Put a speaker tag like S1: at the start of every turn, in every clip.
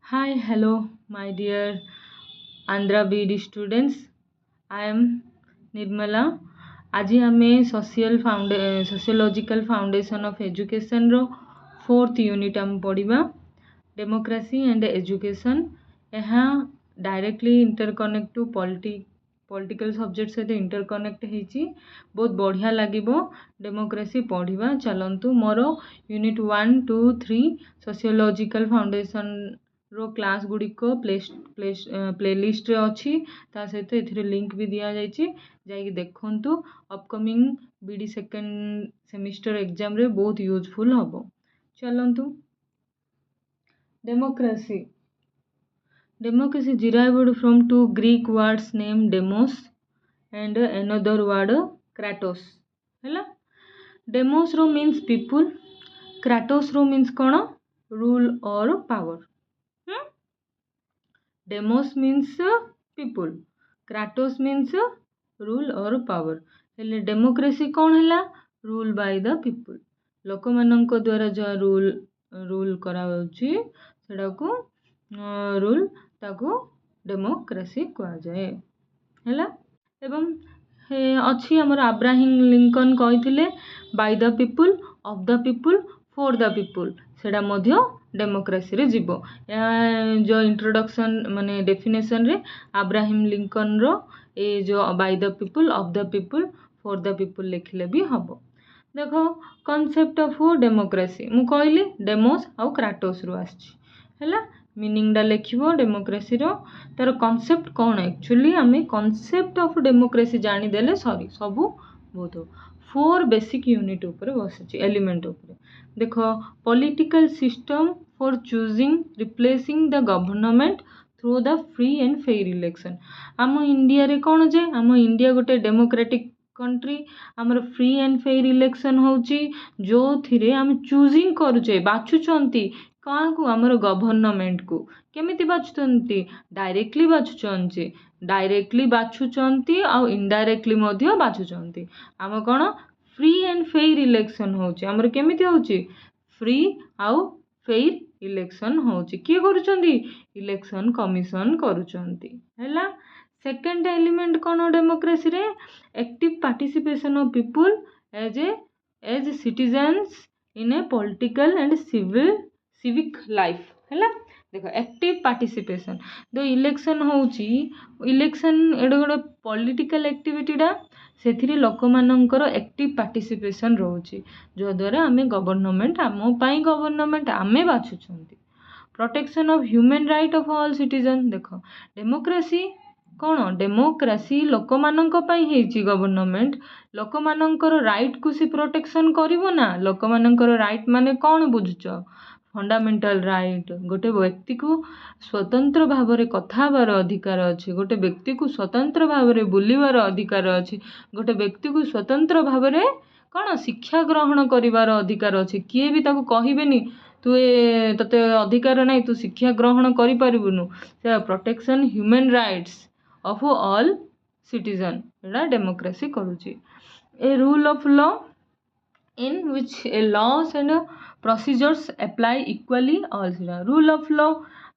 S1: Hi, hello, my dear Andhra BD students. I am Nirmala. आज आमे sociological foundation of education रो 4th unit आम पढ़ा democracy and education. यहाँ directly interconnect to political subject सहित interconnect होती बहुत बढ़िया लगे डेमोक्रेसी पढ़ा। चलतु मोर यूनिट 1, 2, 3 सोशियोलॉजिकल फाउंडेशन रो क्लास गुड़िक प्लेलिस्ट अच्छी सहित ए लिंक भी दि जाइए देखु। Upcoming BD second semester exam रे बहुत यूजफुल हम। चलतु democracy democracy derived from two Greek words named demos and another word kratos हैला। डेमोस रो मीन्स पीपुल, क्राटोस रो मीन्स कौन रूल और power. Demos means people, Kratos means rule और power. हेले democracy कौन हैला रूल बाय द पीपुल, लोक मानक द्वारा जो रूल करा सेटा को रूल ताको डेमोक्रेसी कहा जाए हैला। एवं अच्छी हमर अब्राहम लिंकन कहिथिले by the people, of the people, for the people, सेटा मध्य डेमोक्रेसी रे जीवो। जो इंट्रोडक्शन माने डेफिनेशन रे अब्राहम लिंकन रो ए जो bye the people, of the people, for the people लिखले भी हबो। देखो कॉन्सेप्ट ऑफ डेमोक्रेसी मु कहली डेमोस आउ क्राटोस रो आछि हैला। मीनिंग डा लिखिबो डेमोक्रेसी रो तार कॉन्सेप्ट कौन एक्चुअली आमे कॉन्सेप्ट ऑफ डेमोक्रेसी जानी देले सॉरी सबु बहुत 4 बेसिक यूनिट ऊपर बसछि एलिमेंट ऊपर। देखो political system for choosing replacing the government through the free and fair election. आम इंडिया रे कौन जे आम इंडिया गोटे डेमोक्रेटिक कंट्री, आमर फ्री एंड फेयर इलेक्शन होची जो थिरे आम चूजिंग करूचे बाछुचंती क्या को आमर गवर्नमेंट को केमिति बाछुचंती डायरेक्टली बाछुचंती, डायरेक्टली बाछुचंती आ इनडायरेक्टली मध्य बाछुचंती। आम कोन फ्री एंड फेयर इलेक्शन होची आमर केमिति होची फ्री आउ फेयर इलेक्शन होची किए करूचंती इलेक्शन कमिशन करूचंती हैला। सेकंड एलिमेंट कौन डेमोक्रेसी रे active participation of people as citizens in a political and civic life हैला। देखो एक्टिव पार्टिसिपेशन जो इलेक्शन होची इलेक्शन एडो गोटे पॉलिटिकल एक्टिविटीटा से लोक मानकर एक्टिव पार्टिसिपेशन रोची जो द्वारा आमे गवर्नमेंट आम पाई गवर्नमेंट आमे बाछुचंती। Protection of human right of all citizen. देखो डेमोक्रेसी कौन डेमोक्रेसी लोक मानक पई हेची गवर्नमेंट लोक मानकर राइट को सी प्रोटेक्शन करिवो ना। लोक मानकर राइट माने कौन बुझुच फंडामेंटल राइट, गोटे व्यक्ति को स्वतंत्र भाव में कथा बार अधिकार अच्छे, गोटे व्यक्ति को स्वतंत्र भाव में बुलवार अधिकार अच्छे, गोटे व्यक्ति को स्वतंत्र भाव में कौन शिक्षा ग्रहण करिवार अधिकार अच्छे। किए भी ताको कहिबेनी तू तते अधिकार नहीं तू शिक्षा ग्रहण करि परिबुनु। से protection human rights of all citizen एटा डेमोक्रेसी करूची। A rule of law in which a laws and procedures apply equally all सिरा। रूल ऑफ लॉ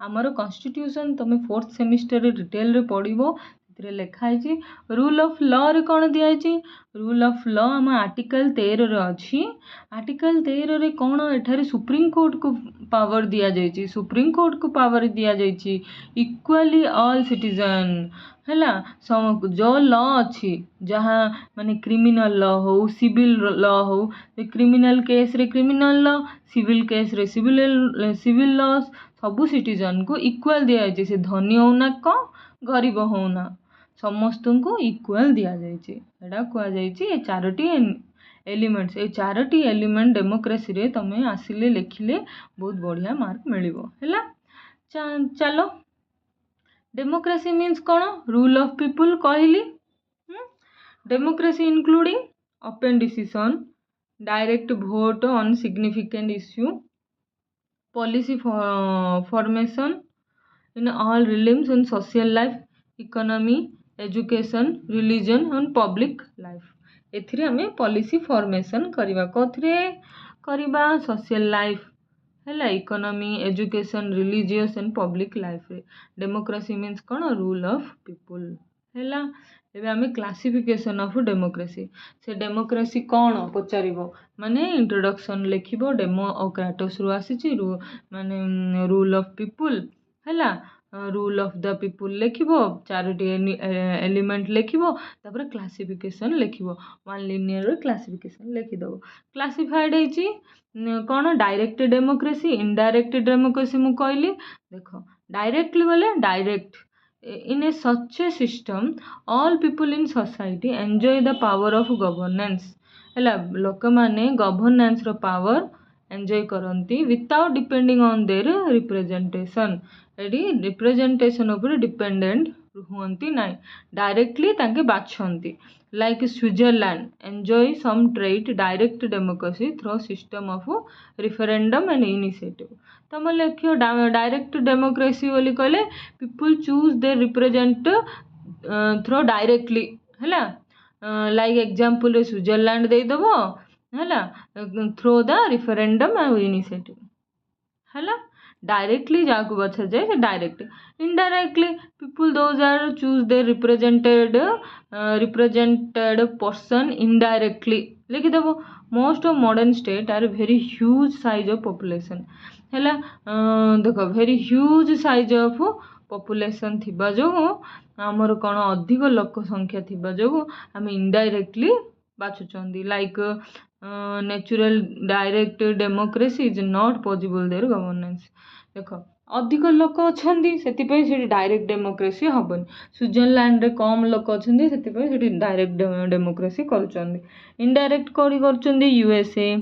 S1: आमर कॉन्स्टिट्यूशन तुम 4th सेमिस्टर रे डिटेल रे पढ़िबो से लिखाई। रूल ऑफ लॉ रे कौन दिखाई रूल ऑफ लॉ आम आर्टिकल 13 रे अच्छी। आर्टिकल 13 रे कौन एठारे सुप्रीम कोर्ट को पावर दिया जाइए, सुप्रीम कोर्ट को पावर दिया जाइए इक्वाली ऑल सिटीजन हैला। जो लॉ अच्छी जहाँ माने क्रिमिनल लॉ हो सिविल लॉ हो, क्रिमिनल केस रे क्रिमिनल लॉ, सिविल केस रे सिविल लॉ सबू सिटीजन को इक्वाल दिया जाइए। से धनी होना को गरीब होना समस्त को इक्वाल दिया जाइए एटा कह जाइए। चारोटी एलिमेंट्स ए चारोटी एलिमेंट डेमोक्रेसी रे तमे आसिले लिखिले बहुत बढ़िया मार्क मिलिबो हैला। चलो डेमोक्रेसी मीन्स कौन रूल ऑफ पीपुल कहली। Democracy including open decision, direct vote on significant issue, policy formation in all realms on social life, economy, education, religion and public life. एथिरे हमें पॉलिसी फॉर्मेशन करवा कथरे करवा सोशल लाइफ ହେଲା economy education religious and public life रे democracy means कौन rule of people ହେଲା। ଏବେ ଆମେ କ୍ଲାସିଫିକେସନ୍ ଅଫ୍ ଡେମୋକ୍ରେସି ସେ ଡେମୋକ୍ରେସି କ'ଣ ପଚାରିବ ମାନେ ଇଣ୍ଟ୍ରୋଡକ୍ସନ୍ ଲେଖିବ ଡେମୋ ଓ କ୍ରାଟୋସରୁ ଆସିଛି ମାନେ ରୁଲ୍ ଅଫ୍ ପିପୁଲ୍ ହେଲା ରୁଲ୍ ଅଫ୍ ଦ ପିପୁଲ୍ ଲେଖିବ ଚାରୋଟି ଏଲିମେଣ୍ଟ ଲେଖିବ ତାପରେ କ୍ଲାସିଫିକେସନ୍ ଲେଖିବ ୱାନ୍ ଲିନିୟର କ୍ଲାସିଫିକେସନ୍ ଲେଖିଦେବ କ୍ଲାସିଫାଏଡ୍ ହେଇଛି କ'ଣ ଡାଇରେକ୍ଟ ଡେମୋକ୍ରେସି ଇନଡାଇରେକ୍ଟ ଡେମୋକ୍ରେସି ମୁଁ କହିଲି ଦେଖ ଡାଇରେକ୍ଟଲି ବୋଲେ direct in a such a system all people in society enjoy the power of governance ହେଲା ଲୋକମାନେ ଗଭର୍ନାନ୍ସ ର ପାୱାର ଏନ୍ଜୟ କରନ୍ତି ୱିଥାଉଟ୍ ଡିପେଣ୍ଡିଂ ଅନ୍ ଦେयर ରିପ୍ରେଜେଣ୍ଟେସନ୍ ଏଠି ରିପ୍ରେଜେଣ୍ଟେସନ୍ ଉପରେ ଡିପେଣ୍ଡେଣ୍ଟ ହୁଅନ୍ତି ନାହିଁ ଡାଇରେକ୍ଟଲି ତାଙ୍କେ ବାଛନ୍ତି like Switzerland enjoy some trait direct democracy through system of referendum and initiative तम लिखियो डायरेक्ट डेमोक्रेसी बोली कहले people choose they represent through directly है लाइक एग्जांपल रे स्विट्जरलैंड दे दबो है through the referendum and initiative है डायरेक्टली जाको बचा जाए direct indirectly people those are choose they represented person indirectly लिखिदेव most of modern state are very huge size of population है देख very huge size of population थिबा जो आमर कौन अधिक लोक संख्या थिबा जो आम इनडायरेक्टली बाछुचंदी like natural direct democracy is not possible there governance देख अधिक लोक अच्छा से डायरेक्ट डेमोक्रेसी हेनी स्विट्जरलैंड रे कम लोक अच्छा से डायरेक्ट डेमोक्रेसी कर इनडायरेक्ट कौड़ी कर यूएसए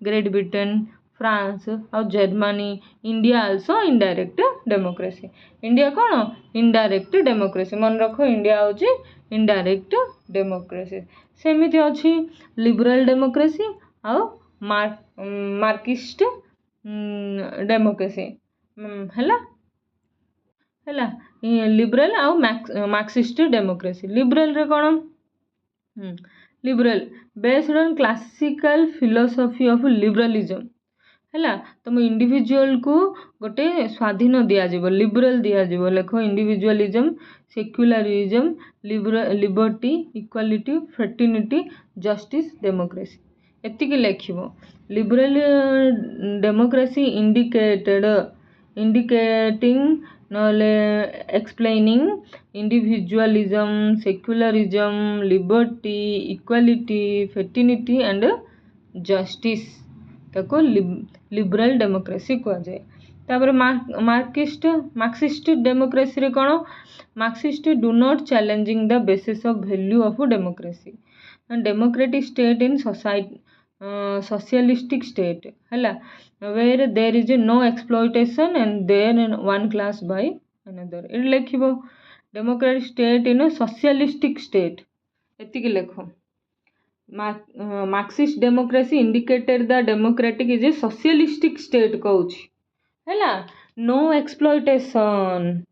S1: ग्रेट ब्रिटेन फ्रांस और Germany India also indirect democracy India कौन इनडायरेक्ट डेमोक्रेसी मन रख इंडिया हूँ इनडायरेक्ट डेमोक्रेसी सेमिति अच्छी लिबरल डेमोक्रेसी आउ मार्क्सिस्ट डेमोक्रेसी है लिबरल आउ मार्क्सिस्ट डेमोक्रेसी लिबरल रे कौन liberal based on classical philosophy of liberalism है तुम इंडिविजुअल को गोटे स्वाधीन दिज्व लिबरल दिज्व लेख individualism secularism liberty equality fraternity justice democracy एतिक लिख लिबरल डेमोक्रेसी इंडिकेटिंग नले explaining individualism secularism liberty equality fraternity and justice ताको लिबरल डेमोक्रेसी कह जाए तापर मार्क्सिस्ट डेमोक्रेसी रे कौन Marxist do not challenging the basis of value of democracy democratic state in society socialistic state है where there is no exploitation and there one class by another ये लिख democratic state in socialistic state एतिक लिख Marxist democracy indicated the democratic is a socialistic state कहूँ है no exploitation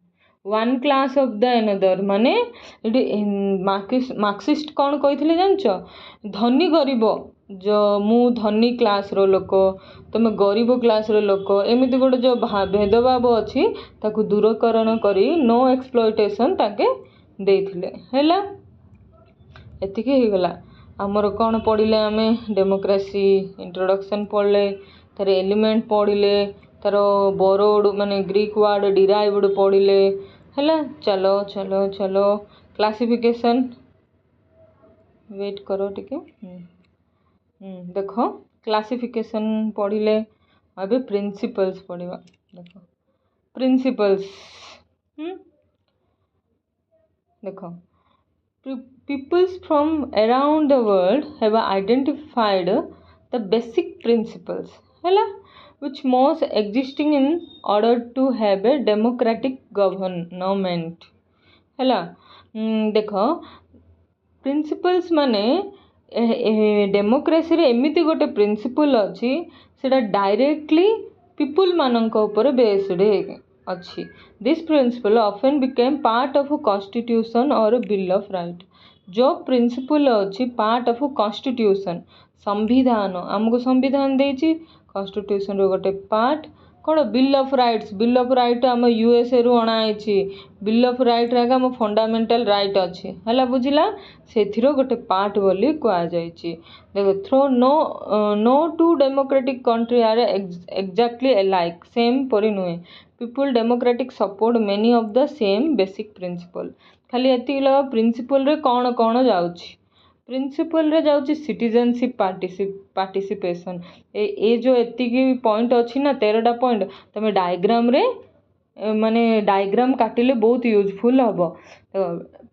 S1: one class of the another माने Marxist कौन कही जानच धनी गरीब जो मु धनी क्लास रो लोक तुम गरीब क्लास रो लोक एमती गोटे जो भेदभाव अच्छी ताकू दूरीकरण करी नो एक्सप्लॉयटेशन ताके देथिले हैला एतिके ही गला आमर कौन पढ़ले आम डेमोक्रेसी इंट्रोडक्शन पढ़ले तार एलिमेंट पढ़ले तार बरोड माने ग्रीक वर्ड डिराइव्ड पढ़ले है चलो चलो चलो क्लासिफिकेशन वेट करो टिके देख क्लासिफिकेशन पढ़ले अबे प्रिंसिपल्स पढ़ा देख प्रिंसिपल्स देख peoples from around the world have identified the basic principles है which must existing in order to have a democratic government है देख प्रिंसिपल्स माने डेमोक्रेसी रे एमिति गोटे प्रिंसिपल अच्छी सेटा डायरेक्टली पीपुल मानक ऊपर बेस्ड अच्छी this principle often became part of constitution और बिल ऑफ राइट जो प्रिंसिपल अच्छी पार्ट ऑफ कॉन्स्टिट्यूशन संविधान आमको संविधान देछि कन्स्टिट्यूशन रो गोटे पार्ट कौन बिल ऑफ राइट आम यूएसए रु अणाई बिल ऑफ राइट रे आम फंडामेंटल राइट अच्छी है बुझला से गोटे पार्ट बोली कहुई देखो through no two democratic country are exactly alike same परी नुहे people democratic support many of the same basic principle खाली एति प्रिंसिपल रे कौन कौन जाउछि प्रिंसिपल रे जाउछि सिटीजनशिप पार्टिसिपेशन ए जो एतिकी पॉइंट अच्छी ना 13टा पॉइंट तमे डायग्राम रे माने डायग्राम काटिले बहुत यूजफुल हम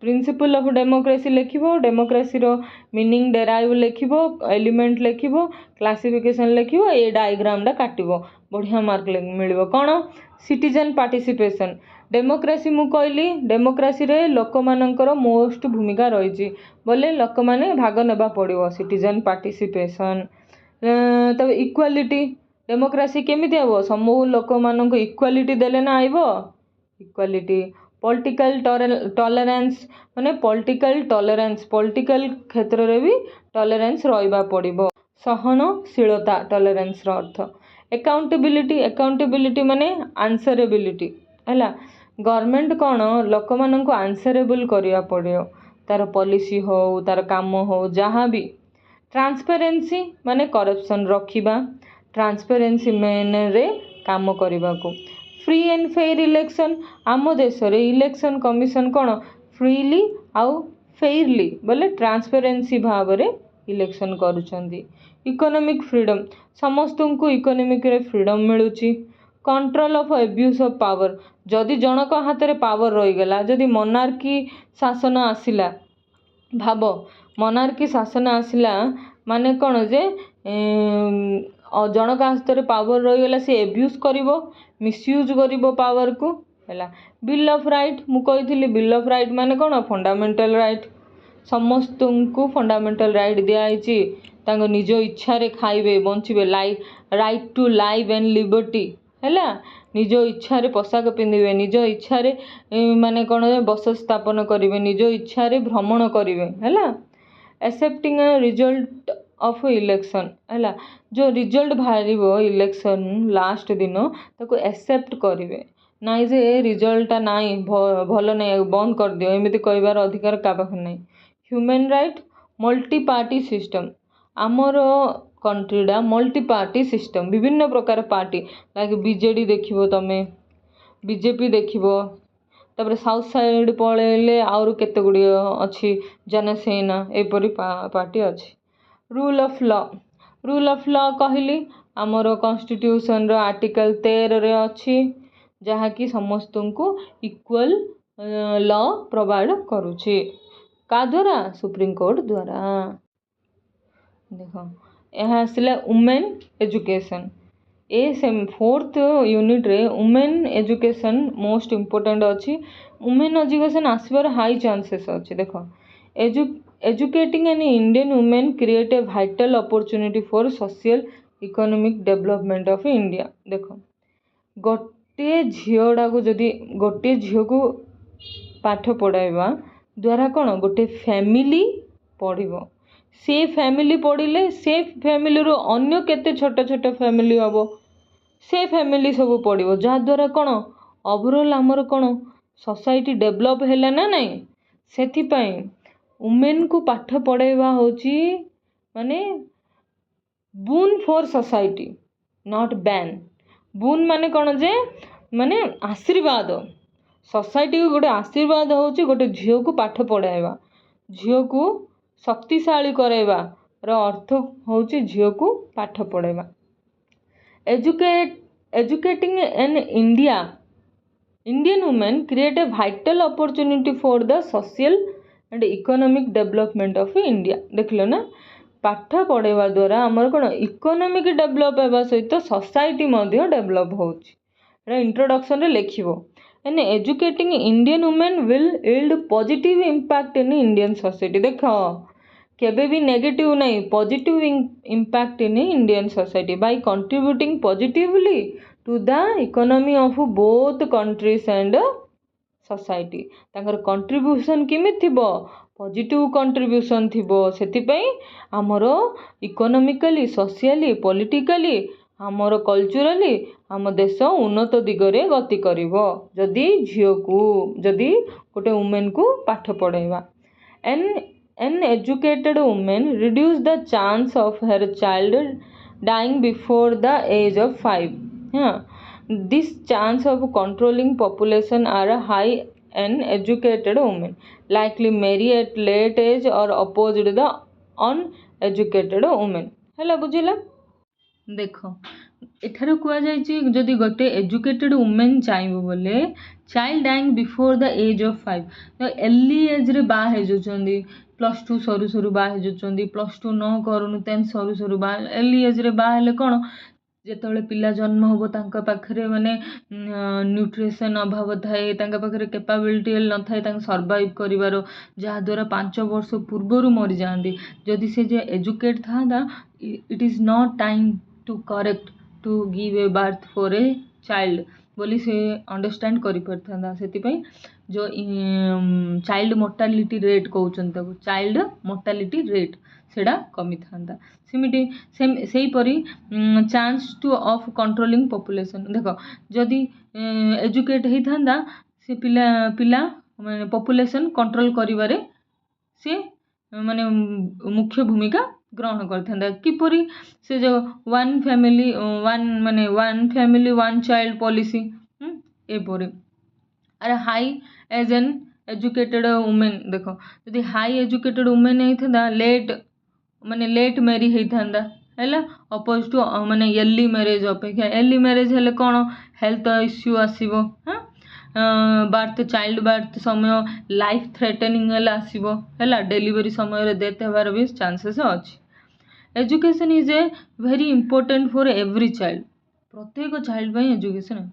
S1: प्रिंसिपल ऑफ डेमोक्रेसी लिखिबो डेमोक्रेसी रो मीनिंग डेराइव लिखिबो एलिमेंट लिखिबो क्लासिफिकेशन लिखिबो ए डायग्राम डा काटिबो बढ़िया मार्क मिलिबो कोन सिटीजन पार्टिसिपेशन डेमोक्रेसी मु कहली डेमोक्रेसी रे लोक मानकर मोस्ट भूमिका रही बोले लोक माने भाग नेबा पड़िबो सिटीजन पार्टिसिपेशन तब इक्वालिटी डेमोक्रेसी केमिति हबो समूह लोक मानक इक्वालिटी देले ना आइबो इक्वालिटी पॉलिटिकल टॉलरेंस माने पॉलिटिकल क्षेत्र रे भी टॉलरेंस रहिबा पड़िबो सहनशीलता टॉलरेंस रो अर्थ अकाउंटेबिलिटी माने आंसरेबिलिटी हैला गवर्नमेंट कौन लोक मानक आंसरेबल करिया पड़ियो तार पॉलिसी हो तार काम हो जहाँ भी ट्रांसपेरेंसी माने करप्शन रखिबा ट्रांसपेरेंसी मेन रे काम करबा को फ्री एंड फेयर इलेक्शन आम देश रे इलेक्शन कमिशन कौन फ्रीली आउ फेयरली बोले ट्रांसपेरेंसी भाव रे इलेक्शन करूछंदी इकोनॉमिक फ्रीडम समस्त को इकोनॉमिक रे फ्रीडम मिलुची control of abuse of power जदि जनक हाथ रे पावर रही गला जदि मोनार्की शासन आसिला भाव मोनार्की शासन आसिला माने कौन जे जनक हाथ रे पावर रही गला से एब्यूज करिवो मिसयूज करिवो पावर को हैला बिल ऑफ राइट मु कहिथिली बिल ऑफ राइट माने कौन फंडामेंटल राइट समस्त को फंडामेंटल राइट दिया आइची तांको निज इच्छा रे खाइबे बंचिबे right to life and liberty हैला निज इच्छा रे पोशाक पिंधिबे निज इच्छा रे माने कौन बस स्थापन करिवे निज इच्छा रे भ्रमण करिवे हैला एक्सेप्टिंग रिजल्ट ऑफ इलेक्शन हैला जो रिजल्ट बाहरिबो इलेक्शन लास्ट दिन ताको एक्सेप्ट करिवे नाइ जे रिजल्ट नाइ भलो नै बंद कर दियो एमिति कहबार अधिकार का पाख नै human right multi party system आमर कंट्रीडा मल्टी पार्टी सिस्टम विभिन्न प्रकार पार्टी लाइक बीजेडी देखिबो तमे बीजेपी देखिबो तापर साउथ साइड पळेले आउर केते गुडी अछि जनसेना एपरी पार्टी अछि रूल ऑफ लॉ कहली आमर कॉन्स्टिट्यूशन रो आर्टिकल 13 रे अछि जहा कि समस्त को इक्वल लॉ प्रोवाइड करूछि का द्वारा सुप्रीम कोर्ट द्वारा देखो यहाँ आसला वुमेन एजुकेशन ए सेम 4th यूनिट रे वुमेन एजुकेशन मोस्ट इम्पोर्टेंट अच्छी वुमेन एजुकेशन आसबार हाई चांसेस अच्छे देखो educating an Indian women create a vital opportunity for social economic development of India देखो गोटे झीलटा को जदि गोटे झील को पाठ पढ़ाइबा द्वारा कौन गोटे फैमिली पढ़िबो से फैमिली पढ़िले से फैमिली रो अन्य केते छोट छोट फैमिली हबो से फैमिली सब पढ़िबो जहा द्वारा कौन ओवरऑल हमर कौन सोसाइटी डेवलप हैला ना नहीं सेथि पई वुमेन को पाठ पढ़ाइबा होची माने boon for society not bane boon माने कौन जे माने आशीर्वाद सोसाइटी को गोटे आशीर्वाद होची गोटे झील को पाठ पढ़ाइबा झील को शक्तिशाली कराइबा रो अर्थ होची झील को पाठ पढ़ाइबा educating an Indian women create a vital opportunity for the social and economic development of India देखलो ना पाठ पढ़ाइबा द्वारा आमर कौन इकोनॉमिक डेवलप होगा सहित सोसाइटी मध्य डेवलप होची इंट्रोडक्शन रे लिखिबो an educating Indian women will yield positive impact in Indian society देख केबे भी नेगेटिव नहीं positive impact in Indian society by contributing positively to the economy of both countries and society तांकर contribution किमि थिबो पॉजिटिव कंट्रीब्यूशन थिबो सेति पई हमरो इकोनॉमिकली सोशली पॉलिटिकली आमर कल्चराली आम देश उन्नत दिगरे गति करिवो जदि झील को जदि गोटे वुमेन को पाठ पढ़ेवा an educated women reduce the chance of her child dying before the age of 5 हाँ this chance of controlling population are high an educated women likely marry at late age or opposed the uneducated women ହେଲା ବୁଝିଲା ଦେଖ ଏଠାରେ କୁହାଯାଇଛି ଯଦି ଗୋଟେ educated women ଚାହିଁବ ବୋଲେ child dyeing before the age of 5 ତ ଏର୍ଲି ଏଜ୍ରେ ବାହା ହେଇଯାଉଛନ୍ତି +2 ସରୁ ସରୁ ବାହା ହେଇଯାଉଛନ୍ତି +2 ନ କରୁଣୁ 10 ସରୁ ସରୁ ବାହା ଏର୍ଲି ଏଜ୍ରେ ବାହା ହେଲେ କ'ଣ ଯେତେବେଳେ ପିଲା ଜନ୍ମ ହେବ ତାଙ୍କ ପାଖରେ ମାନେ ନ୍ୟୁଟ୍ରିସନ୍ ଅଭାବ ଥାଏ ତାଙ୍କ ପାଖରେ କେପାବିଲିଟି ନଥାଏ ତାଙ୍କୁ ସର୍ଭାଇଭ୍ କରିବାର ଯାହାଦ୍ୱାରା 5 ବର୍ଷ ପୂର୍ବରୁ ମରିଯାଆନ୍ତି ଯଦି ସେ ଯେ ଏଜୁକେଟ୍ ଥାଆନ୍ତା it is not time to correct two give A birth for a child ବୋଲି ସେ ଅଣ୍ଡରଷ୍ଟାଣ୍ଡ କରିପାରିଥାନ୍ତା ସେଥିପାଇଁ ଯେଉଁ ଚାଇଲ୍ଡ ମୋର୍ଟାଲିଟି ରେଟ୍ କହୁଛନ୍ତି ତାକୁ ଚାଇଲ୍ଡ ମୋର୍ଟାଲିଟି ରେଟ୍ ସେଇଟା କମିଥାନ୍ତା ସେମିତି ସେହିପରି chance to of controlling population ଦେଖ ଯଦି ଏଜୁକେଟ୍ ହେଇଥାନ୍ତା ସେ ପିଲା ମାନେ ପପୁଲେସନ୍ କଣ୍ଟ୍ରୋଲ କରିବାରେ ସେ ମାନେ ମୁଖ୍ୟ ଭୂମିକା ଗ୍ରହଣ କରିଥାନ୍ତା କିପରି ସେ ଯେଉଁ one family one child policy ଏପରି ଆରେ high age N educated women ଦେଖ ଯଦି ହାଇ ଏଜୁକେଟେଡ୍ ଓମେନ୍ ହେଇଥାନ୍ତା ଲେଟ୍ ମ୍ୟାରି ହେଇଥାନ୍ତା ହେଲା ଅପୋଜ ଟୁ ମାନେ ଏର୍ଲି ମ୍ୟାରେଜ୍ ଅପେକ୍ଷା ଏର୍ଲି ମ୍ୟାରେଜ୍ ହେଲେ କ'ଣ ହେଲ୍ଥ ଇସ୍ୟୁ ଆସିବ ଚାଇଲ୍ଡ ବାର୍ଥ ସମୟ ଲାଇଫ୍ ଥ୍ରେଟନିଂ ହେଲେ ଆସିବ ହେଲା ଡେଲିଭରି ସମୟରେ ଡେଥ୍ ହେବାର ବି ଚାନ୍ସେସ୍ ଅଛି education is a very important for every child ପ୍ରତ୍ୟେକ ଚାଇଲ୍ଡ ପାଇଁ education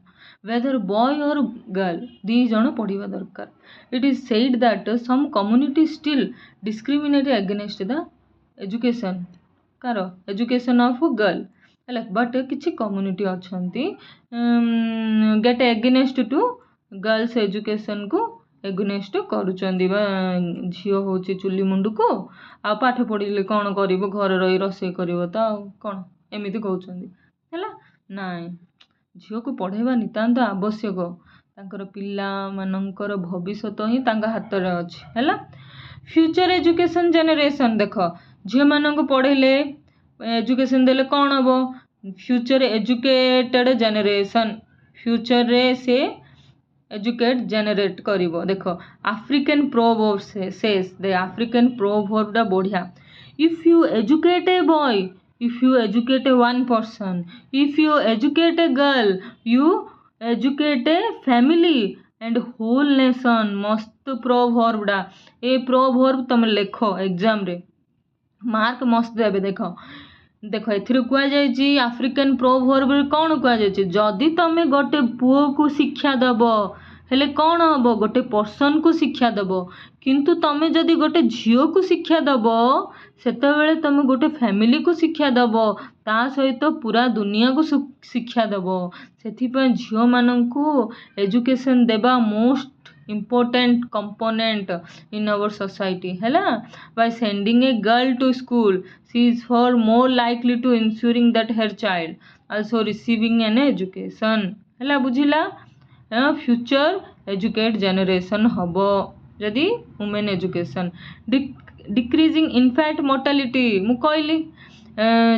S1: whether boy or girl ଦି ଜଣ ପଢ଼ିବା ଦରକାର it is said that some communities still discriminate against the education କାର education of girl ହେଲା ବଟ୍ କିଛି କମ୍ୟୁନିଟି ଅଛନ୍ତି get against to girls educationକୁ ଏଗନେଷ୍ଟ କରୁଛନ୍ତି ବା ଝିଅ ହେଉଛି ଚୁଲି ମୁଣ୍ଡକୁ ଆଉ ପାଠ ପଢ଼ିଲେ କ'ଣ କରିବ ଘରେ ରହି ରୋଷେଇ କରିବ ତ ଆଉ କ'ଣ ଏମିତି କହୁଛନ୍ତି ହେଲା ନାଇଁ ଝିଅକୁ ପଢ଼େଇବା ନିତାନ୍ତ ଆବଶ୍ୟକ ତାଙ୍କର ପିଲାମାନଙ୍କର ଭବିଷ୍ୟତ ହିଁ ତାଙ୍କ ହାତରେ ଅଛି ହେଲା ଫ୍ୟୁଚର ଏଜୁକେସନ୍ ଜେନେରେସନ୍ ଦେଖ ଝିଅମାନଙ୍କୁ ପଢ଼େଇଲେ ଏଜୁକେସନ୍ ଦେଲେ କ'ଣ ହେବ ଫ୍ୟୁଚର ଏଜୁକେଟେଡ୍ ଜେନେରେସନ୍ ଫ୍ୟୁଚରରେ ସେ एजुकेट जेनेरेट करिवो देखो African proverb says the African प्रोवर्बटा बढ़िया if you educate a boy if you educate a one person if you educate a girl you educate a family and whole nation मस्त प्रोवर्बटा ए proverb तुम लेख exam रे mark मस्त देवे देख एथिरे कुआ जायछि आफ्रिकन प्रोवर्ब रे कोन कुआ जायछि जदि तमे गोटे पुओ को शिक्षा दब हेले कौन हम गोटे पर्सन को शिक्षा दब किंतु तमे जदि गोटे झील को शिक्षा दब सेतेबेले तमे गोटे फैमिली को शिक्षा दब ता सहित पूरा दुनिया को शिक्षा दब सेथिपय झील माननकु एजुकेशन देबा most important component in our society hela by sending a girl to school she is far more likely to ensuring that her child also receiving an education hela bujhila future educate generation habo jodi women education decreasing infant mortality mu कहली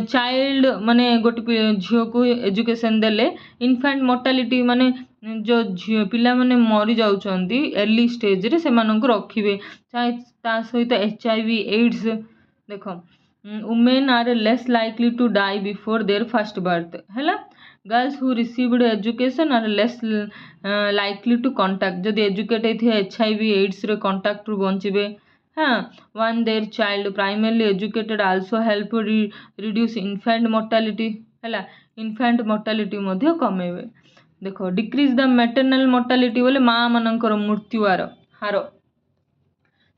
S1: child माने गोटे झील को education देले इनफैंट mortality माने जो झील पिला माने मरी जाउछंती अर्ली स्टेज रे सेमानंको रखिबे चाहे ता सहित HIV एड्स देखो women are less likely to die before their first birth हैला girls who received education are less likely to contact जदि एजुकेट है HIV एड्स रे कांटेक्ट रु बंचिबे हाँ one their child primarily educated also help reduce infant mortality है infant mortality मध्य कमेबे देखो decrease the maternal mortality बोले माँ मानकर मृत्यु हार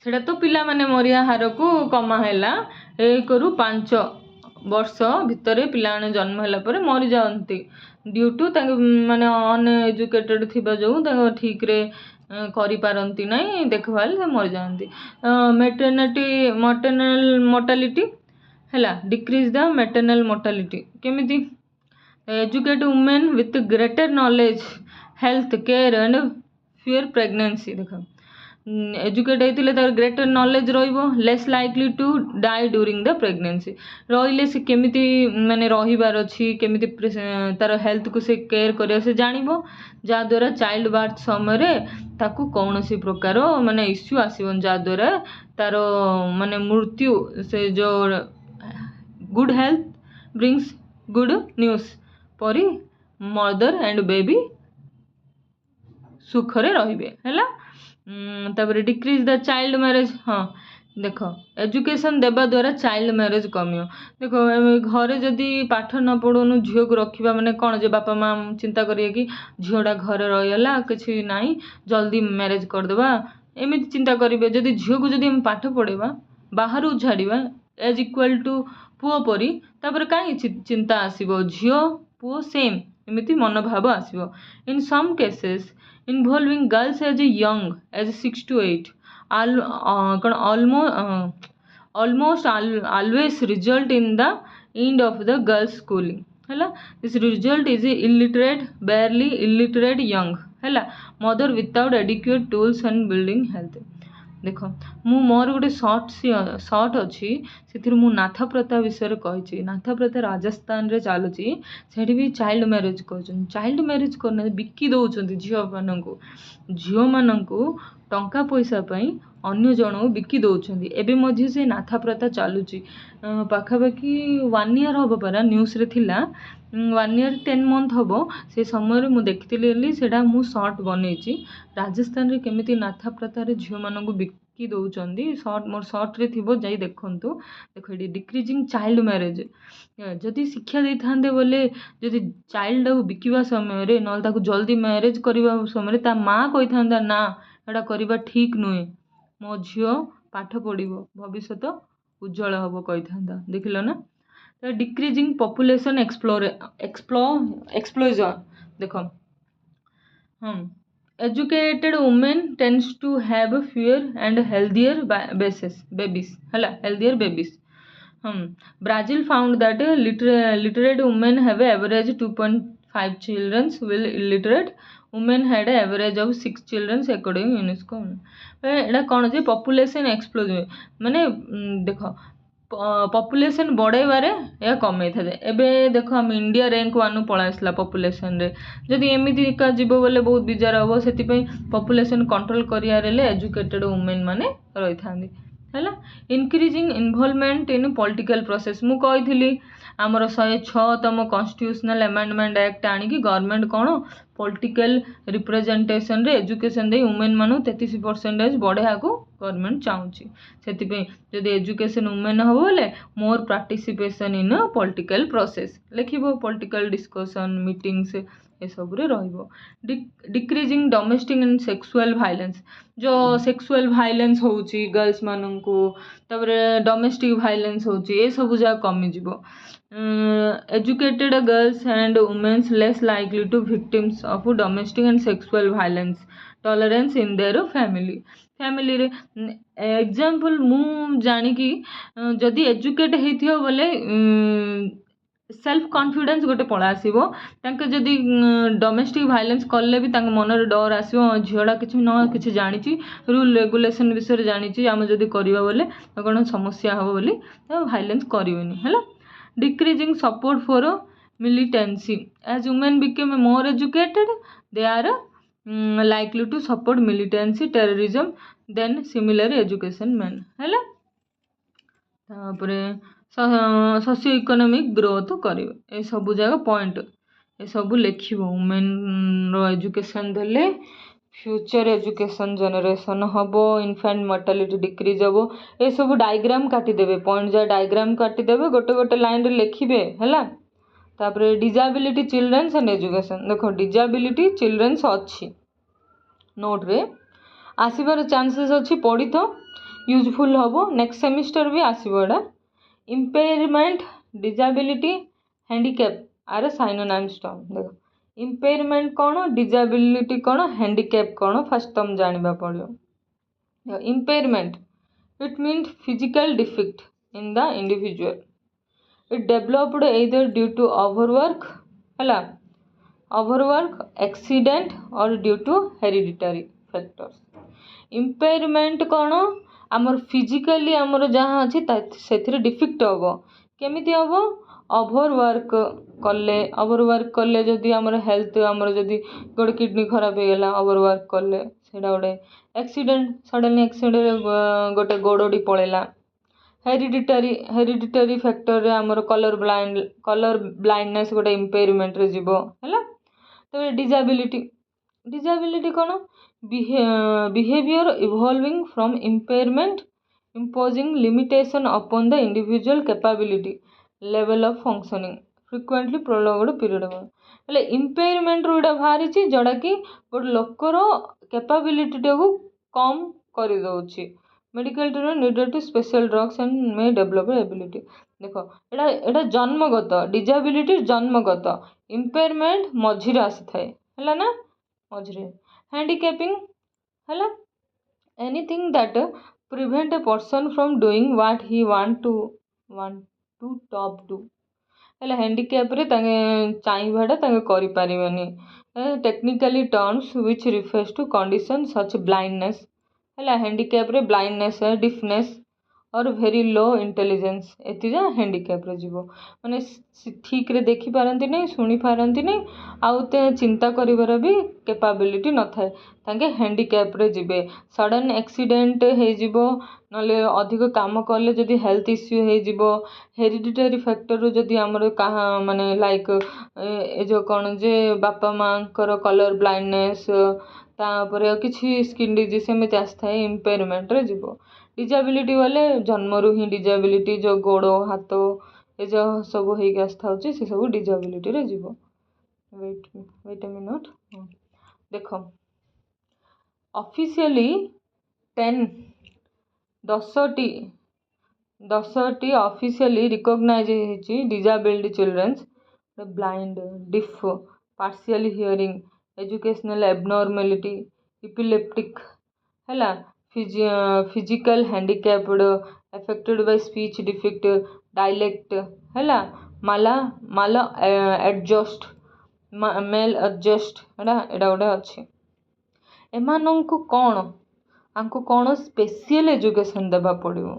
S1: सेटा तो पिला माने मरिया हार को कमा हैला 1 ରୁ 5 वर्ष भितर पिला जन्म होला पर मरी जाती ड्यू टू माने अनएजुकेटेड थिबा जो ठीक रे करि पारंती नहीं देखभाल से मर जाती मैटरनल मोर्टालिटी हैला डिक्रीज द मैटरनल मोर्टालिटी केमिति educate women with greater knowledge health care and fewer pregnancy देख एजुकेट होते तार greater knowledge less likely to die during the pregnancy रही से केमिति माने रहिबार अछि केमिति तार हेल्थ को से केयर करिया से जानिबो जहाँद्वारा चाइल्ड बार्थ समय रे ताकू कौनसी प्रकार माने इश्यू आसीबन जहाँद्वारा तार माने मृत्यु से जो good health brings good news परी मदर एंड बेबी सुखरे रहिबे हैला तापर डिक्रीज द चाइल्ड मैरेज हाँ देख एजुकेशन देवा द्वारा चाइल्ड मैरेज कमियो देख घरे जदि पाठ न पढ़ोनु झील को रखा मैंने कौन जे बापा माँ चिंता करिए कि झीलटा घरे रहीगला किसी ना जल्दी मैरेज करदेवा एमती चिंता करेंगे जदि झील को जदि पाठ पढ़ेबा बाहर छाड़ा एज इक्वल टू पुओ परी तापर कहीं चिंता आसो झील पुओ सेम एमती मनोभाव आसो in some cases involving girls age young age 6 to 8 कौन almost always result in the end of the girls schooling है this result is illiterate barely illiterate young है mother without adequate tools and building health देख मु मोर गोटे shirt अच्छी से मु नाथ प्रथा विषय कही नाथ प्रथा राजस्थान रे चलुची से भी चाइल्ड मैरेज कर चाइल्ड मैरेज करना बिकी दौरान झील मानू टंका पैसा अन्य जन बिकी दौरान एवं से नाथ प्रथा चलुची पाखापाखि 1 year हम पारा न्यूज़ रे थिला 1 year 10 month हम से समय मुझे देखी से मु सर्ट बनई राजस्थान रे केमिति नाथ प्रथार झील मानू बिकी दौरान सर्ट मोर सर्ट रे थी जाई देखंतु देख ये डिक्रीजिंग चाइल्ड मैरेज जदि शिक्षा दे था बोले जदि चाइल्ड बिकवा समय ना जल्दी मैरेज करवा समय ता माँ कही था ना एटा करवा ठीक नुहे मो झील पाठ पढ़ो भविष्य उज्जवल हम कही था देखिल ना तो डिक्रीजिंग पॉपुलेशन एक्सप्लोजन देख educated women tends to have fewer and healthier babies है healthier babies Brazil found that literate women have average 2.5 children will illiterate women had an average of 6 children according to UNESCO एटा कौन जे population एक्सप्लोज माने देख population बढ़ेबारे या कमे था एबे देख हम इंडिया रैंक 1 पळा आसला पॉपुलेशन रे जदि एमिति का जीव बोले बहुत बिजार हम से पॉपुलेशन कंट्रोल करियारे एजुकेटेड वुमेन माने रही थांदी है इनक्रीजिंग इनवॉल्वमेंट इन पॉलिटिकल प्रोसेस मु कही आमर 106तम कॉन्स्टिट्यूशनल अमेंडमेंट एक्ट आनिकी गवर्नमेंट कौन पॉलिटिकल रिप्रेजेंटेशन रे एजुकेशन दे वुमेन मानु 33% बढ़िया को गवर्नमेंट चाहूँगी से जदि एजुकेशन वुमेन हम बोले more participation in political process लिखिबो पॉलिटिकल डिस्कशन मीटिंग्स ये सब decreasing domestic and sexual violence जो सेक्सुअल वायलेंस होची गर्ल्स मानू डोमेस्टिक वायलेंस होची ये सब जगह कमिजिब educated girls and womens less likely to victims of domestic and sexual violence tolerance in their family रे एग्जांपल मु जानिकी जदि एजुकेट होइथियो बोले सेल्फ कॉन्फिडेंस गोटे पळा आसीबो तांके जदि डोमेस्टिक वायलेंस कले भी तांके मन रे डर आसीबो झियोडा किछि न किछि जानिछि रूल रेगुलेशन विषय जानिछि आम जदि करिबा बोले कोन समस्या हबो बोली वायलेंस करिवेनी हैला decreasing support for militancy as women became more educated they are likely to support militancy terrorism than similar education men हैला तापरे सोशियो इकोनॉमिक ग्रोथ करिवे ए सब जगह पॉइंट ए सब लिखिबो वुमेन रो एजुकेशन देले फ्यूचर एजुकेशन जनरेशन हबो इनफैंट mortality decrease हबो ए सब डायग्राम काटी देबे पॉइंट जा डायग्राम काटी देबे गोटे गोटे लाइन रे लिखिबे हैला तापरे डिजाबिलिटी चिल्ड्रंस एंड एजुकेशन देखो डिजाबिलिटी चिल्ड्रंस अच्छी नोट रे आसीबार चांसेस अच्छी पढ़ी तो यूजफुल हबो नेक्स्ट सेमिस्टर भी आसीबो एडा impairment disability handicap are synonyms term देखो इम्पेयरमेंट कौन डिजाबिलिटी कौन हैंडिकैप कौन फर्स्ट तुम जानिबा पड़ियो impairment it means physical defect in the individual it developed either due to overwork है ओवरवर्क एक्सीडेंट और due to hereditary factors impairment कौन आमर फिजिकली आमर जहाँ अच्छी से डिफेक्ट हम केमी हम ओवरवर्क कले जदि आमर हेल्थ आमर जदि गोटे किडनी खराब हो गला ओवरवर्क कले सेटा गोटे एक्सीडेंट सडनली एक्सीडेंट गोटे गोड़ी पड़ेगा हेरिडिटरी फैक्टर रे आमर कलर ब्लाइंडनेस गोटे इम्पेयरमेंट रे जीवो है तो डिजाबिलिटी कौन behaviour evolving from impairment imposing limitation upon the individual capability level of functioning frequently prolonged period हेले इम्पेयरमेंट रो बाहरी जोड़ा कि गोटे लोकर कैपेबिलिटी को कम कर दौची medical treatment needed to special drugs and may develop ability देख एटा जन्मगत डिजाबिलिटी जन्मगत इम्पेयरमेंट मझिरे आसी थाए है ना मझिरे हैंडिकैपिंग है anything that prevent a person from doing what he want to top do हेला हैंडिकैप रे तांगे चाहवाटा तांगे करि परिबेनी technically terms which refers to condition such blindness हेला हैंडिकैप रे ब्लाइंडनेस डिफनेस और वेरी लो इंटेलिजेंस एतिजा हैंडिकैप रे जीवो माने ठीक रे देखि पारंती नहीं सुनी पारंती नहीं आउ ते चिंता करिवार भी कैपेबिलिटी न थाए तांगे हैंडिकैप रे जीवे सडन एक्सीडेंट हे जीवो नले अधिक काम कले जदि हेल्थ इश्यू हे जीवो हेरिडिटरी फैक्टर रो जदि हमर कहा माने लाइक ए जो कोन जे बापा मांकर कलर ब्लाइंडनेस तापर किछि स्किन डिजीज एमती आसथाए इम्पेयरमेंट रे जीवो डिजाबिलिटी वाले जन्मरू ही डिजाबिलिटी जो गोड़ हाथ ये जो सब हो आसथा से सब डिजाबिलिटी रे जीवो वेट अ मिनट देख ऑफिशियली 10टी officially recognise disability childrens blind deaf partially hearing educational abnormality epileptic है physical handicapped affected by speech defect dialect है माला एडजस्ट मेल एडजस्ट है गोटे अच्छे एमानंकु कौन स्पेशल एजुकेशन देबा पड़ो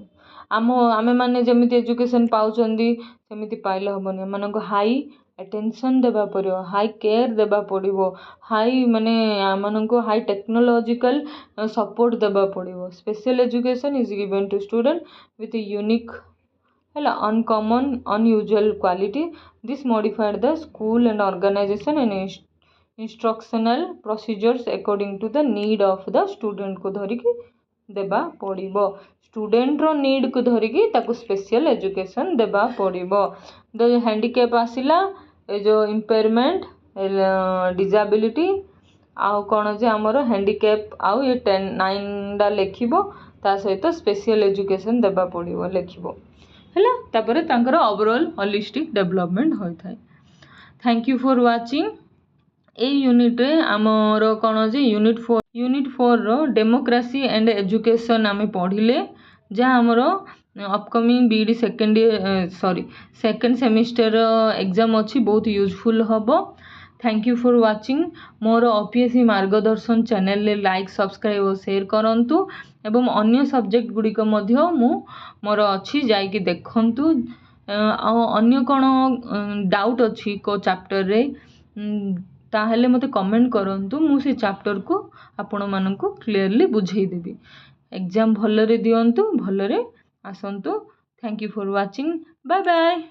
S1: आमे माने जमिति एजुकेशन पाउचंदी सेमिति पाइले हबनी एमानंकु हाई अटेंशन देबा पड़ो हाई केयर देबा पड़ो हाई माने आमनंकु हाई टेक्नोलॉजिकल सपोर्ट देबा पड़ो special education is given to student with unique है uncommon unusual quality this modified the school and organisation and instructional procedures according to the need of the student को धरिकी देबा पड़ो student रो need को धरिकी ताकू special education देबा पड़ो the handicap आसिला ए जो इम्पेयरमेंट डिजाबिलिटी आउ कौन जे आमर हैंडिकैप आउ ये 9टा लिखिबो ता सहित स्पेशल एजुकेशन देबा पड़ो लिखिबो हैला तापरे तांकर ओवरऑल होलिस्टिक डेवलपमेंट होय थाए थैंक यू फॉर वाचिंग ए यूनिट रे आमर कौन जे यूनिट 4 रो डेमोक्रेसी एंड एजुकेशन आमे पढ़िले जहाँ आमर upcoming BD second semester exam अच्छी बहुत यूजफुल हबो थैंक यू फॉर वाचिंग मोर ओपीएससी मार्गदर्शन चैनल ले लाइक सब्सक्राइब और शेयर करंतु एवं अन्य सब्जेक्ट गुड़िक मध्य मोर अच्छी जाइकी देखंतु अन्य कौन डाउट अच्छी को चैप्टर रे ताहले मते कमेंट करंतु मु से चैप्टर को आपण माननको क्लियरली बुझेई देबी एग्जाम भलरे दियंतु भलरे आसंतु thank you for watching bye bye.